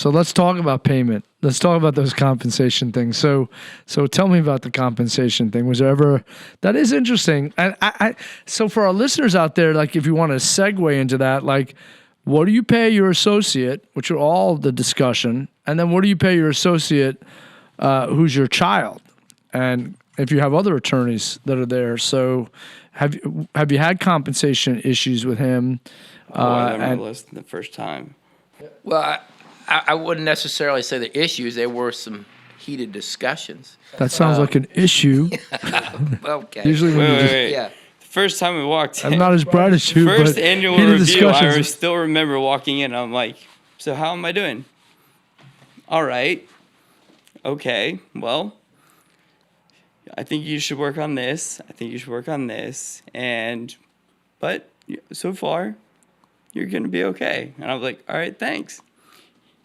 So let's talk about payment. Let's talk about those compensation things. So tell me about the compensation thing. Was there ever, that is interesting. And so for our listeners out there, like if you want to segue into that, like what do you pay your associate, which are all the discussion, and then what do you pay your associate who's your child? And if you have other attorneys that are there. So have you had compensation issues with him? I learned my list the first time. Well, I wouldn't necessarily say the issues. There were some heated discussions. That sounds like an issue. Okay. Usually when you just, Wait. Yeah. The first time we walked in, I'm not as bright as you, first but annual heated review, I discussions. still remember walking in. I'm like, so how am I doing? All right. Okay. Well, I think you should work on this. I think you should work on this. But so far, you're going to be okay. And I was like, all right, thanks.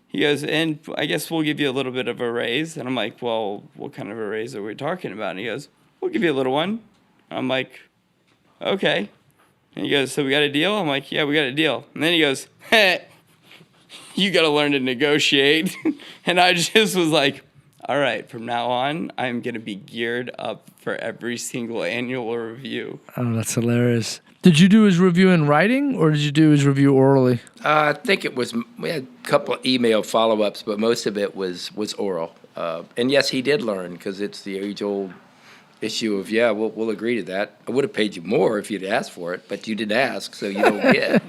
He goes, and I guess we'll give you a little bit of a raise. And I'm like, well, what kind of a raise are we talking about? And he goes, we'll give you a little one. I'm like, okay. And he goes, so we got a deal? I'm like, yeah, we got a deal. And then he goes, you got to learn to negotiate. And I just was like, all right, from now on, I'm going to be geared up for every single annual review. Oh, that's hilarious. Did you do his review in writing or did you do his review orally? I think it was, we had a couple of email follow-ups, but most of it was oral. And yes, he did learn because it's the age-old issue of, yeah, we'll agree to that. I would have paid you more if you'd asked for it, but you didn't ask, so you don't get.